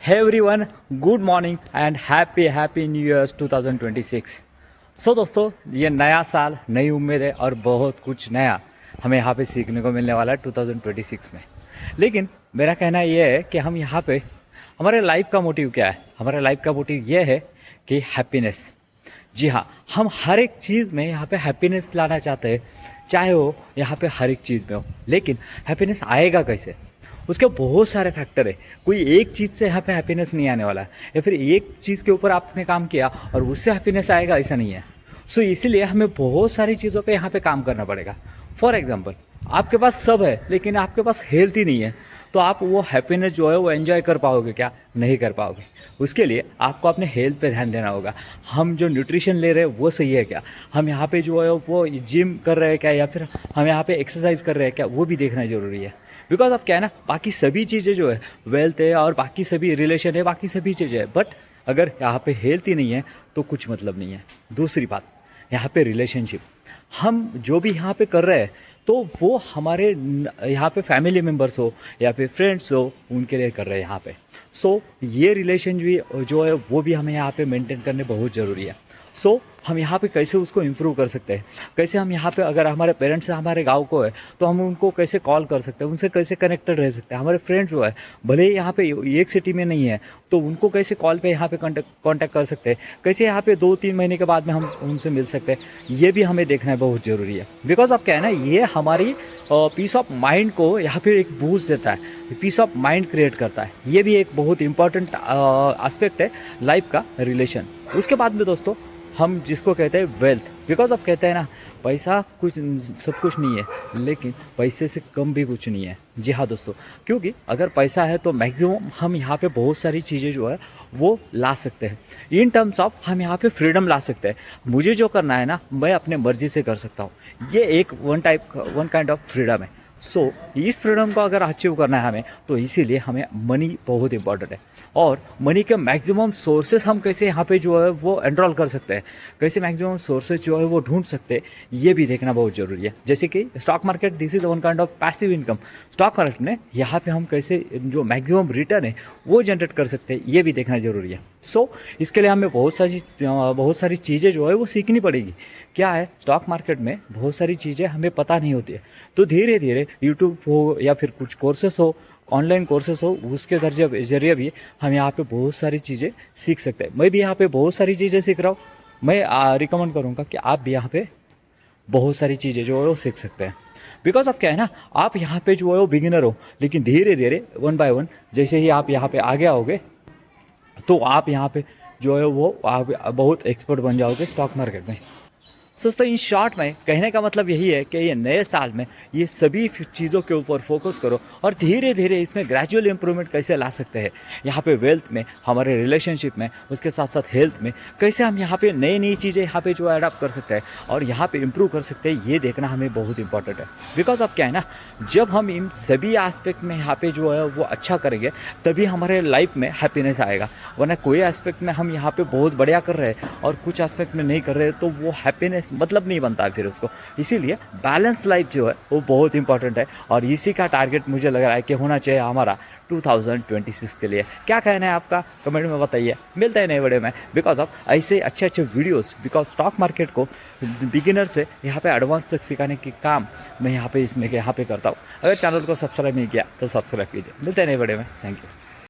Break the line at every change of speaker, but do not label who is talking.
Hey everyone, good morning and happy new years 2026। सो दोस्तों, ये नया साल नई उम्मीदें और बहुत कुछ नया हमें यहाँ पे सीखने को मिलने वाला है 2026 में। लेकिन मेरा कहना ये है कि हम यहाँ पे हमारे लाइफ का मोटिव क्या है। हमारे लाइफ का मोटिव ये है कि हैप्पीनेस। जी हाँ, हम हर एक चीज़ में यहाँ पे हैप्पीनेस लाना चाहते हैं, चाहे वो यहाँ पे हर एक चीज़ में हो। लेकिन हैप्पीनेस आएगा कैसे? उसके बहुत सारे फैक्टर है। कोई एक चीज़ से यहाँ पे हैप्पीनेस नहीं आने वाला है, या फिर एक चीज़ के ऊपर आपने काम किया और उससे हैप्पीनेस आएगा, ऐसा नहीं है। सो इसीलिए हमें बहुत सारी चीज़ों पे यहाँ पे काम करना पड़ेगा। फॉर एग्जांपल, आपके पास सब है लेकिन आपके पास हेल्थ ही नहीं है, तो आप वो हैप्पीनेस जो है वो एंजॉय कर पाओगे क्या? नहीं कर पाओगे। उसके लिए आपको अपने हेल्थ पे ध्यान देना होगा। हम जो न्यूट्रिशन ले रहे हैं वो सही है क्या? हम यहाँ पे जो है वो जिम कर रहे हैं क्या, या फिर हम यहाँ पे एक्सरसाइज कर रहे हैं क्या, वो भी देखना ज़रूरी है। बिकॉज अब क्या है ना, बाकी सभी चीज़ें जो है, वेल्थ है और बाकी सभी रिलेशन है, बाकी सभी चीज़ें है, बट अगर यहाँ पे हेल्थ ही नहीं है तो कुछ मतलब नहीं है। दूसरी बात, यहाँ पे रिलेशनशिप, हम जो भी यहाँ पे कर रहे हैं तो वो हमारे यहाँ पे फैमिली मेम्बर्स हो या फिर फ्रेंड्स हो, उनके लिए कर रहे हैं यहाँ पे। सो ये रिलेशन भी जो है वो भी हमें यहाँ पे मेंटेन करने बहुत ज़रूरी है। सो हम यहाँ पे कैसे उसको इम्प्रूव कर सकते हैं, कैसे हम यहाँ पे, अगर हमारे पेरेंट्स हमारे गांव को है तो हम उनको कैसे कॉल कर सकते हैं, उनसे कैसे कनेक्टेड रह सकते हैं। हमारे फ्रेंड्स जो है भले ही यहाँ पे एक सिटी में नहीं है तो उनको कैसे कॉल पे यहाँ पे कांटेक्ट कर सकते हैं, कैसे यहाँ पे 2-3 महीने के बाद में हम उनसे मिल सकते हैं, ये भी हमें देखना है बहुत ज़रूरी है। बिकॉज अब क्या है ना, ये हमारी पीस ऑफ माइंड को यहाँ पे एक बूस्ट देता है, पीस ऑफ माइंड क्रिएट करता है। ये भी एक बहुत इंपॉर्टेंट एस्पेक्ट है लाइफ का, रिलेशन। उसके बाद में दोस्तों, हम जिसको कहते हैं वेल्थ। बिकॉज अब कहते हैं ना, पैसा कुछ सब कुछ नहीं है, लेकिन पैसे से कम भी कुछ नहीं है। जी हाँ दोस्तों, क्योंकि अगर पैसा है तो मैक्सिमम हम यहाँ पे बहुत सारी चीज़ें जो है वो ला सकते हैं। इन टर्म्स ऑफ हम यहाँ पे फ्रीडम ला सकते हैं। मुझे जो करना है ना, मैं अपने मर्जी से कर सकता हूँ। ये एक वन काइंड ऑफ फ्रीडम है। सो इस फ्रीडम को अगर अचीव करना है हमें, तो इसीलिए हमें मनी बहुत इंपॉर्टेंट है। और मनी के मैक्सिमम सोर्सेस हम कैसे यहाँ पे जो है वो एनरोल कर सकते हैं, कैसे मैक्सिमम सोर्सेज जो है वो ढूंढ सकते हैं, ये भी देखना बहुत ज़रूरी है। जैसे कि stock market, this is one kind of passive income. Stock market में यहाँ पे हम कैसे जो मैक्सिमम रिटर्न है वो जनरेट कर सकते हैं, ये भी देखना ज़रूरी है। सो इसके लिए हमें बहुत सारी चीज़ें जो है वो सीखनी पड़ेगी। क्या है, स्टॉक मार्केट में बहुत सारी चीज़ें हमें पता नहीं होती है, तो धीरे धीरे यूट्यूब हो या फिर कुछ कोर्सेस हो, ऑनलाइन कोर्सेस हो, उसके जरिए भी हम यहाँ पे बहुत सारी चीज़ें सीख सकते हैं। मैं भी यहाँ पे बहुत सारी चीज़ें सीख रहा हूँ। मैं रिकमेंड करूँगा कि आप भी यहाँ पे बहुत सारी चीज़ें जो है वो सीख सकते हैं। बिकॉज अब क्या है ना, आप यहाँ पे जो है वो बिगिनर हो, लेकिन धीरे धीरे 1 बाय 1 जैसे ही आप यहाँ पे आगे आओगे तो आप यहाँ पे जो है वो आप बहुत एक्सपर्ट बन जाओगे स्टॉक मार्केट में। दोस्तों, इन शॉर्ट में कहने का मतलब यही है कि ये नए साल में ये सभी चीज़ों के ऊपर फोकस करो और धीरे धीरे इसमें ग्रेजुअल इंप्रूवमेंट कैसे ला सकते हैं। यहाँ पे वेल्थ में, हमारे रिलेशनशिप में, उसके साथ साथ हेल्थ में कैसे हम यहाँ पे नई चीज़ें यहाँ पे जो अडॉप्ट कर सकते हैं और यहाँ पे इम्प्रूव कर सकते हैं, ये देखना हमें बहुत इंपॉर्टेंट है। बिकॉज अब क्या है ना, जब हम इन सभी एस्पेक्ट में यहाँ पे जो है वो अच्छा करेंगे, तभी हमारे लाइफ में हैप्पीनेस आएगा। वरना कोई एस्पेक्ट में हम यहाँ पे बहुत बढ़िया कर रहे हैं और कुछ एस्पेक्ट में नहीं कर रहे, तो वो हैप्पीनेस मतलब नहीं बनता है फिर उसको। इसीलिए बैलेंस लाइफ जो है वो बहुत इंपॉर्टेंट है और इसी का टारगेट मुझे लग रहा है कि होना चाहिए हमारा 2026 के लिए। क्या कहना है आपका, कमेंट में बताइए। मिलते हैं नए वीडियो में। बिकॉज ऑफ ऐसे अच्छे वीडियोस, बिकॉज स्टॉक मार्केट को बिगिनर से यहाँ पे एडवांस तक सिखाने की काम मैं यहाँ पे करता हूँ। अगर चैनल को सब्सक्राइब नहीं किया तो सब्सक्राइब कीजिए। मिलते हैं नए वीडियो में। Thank you.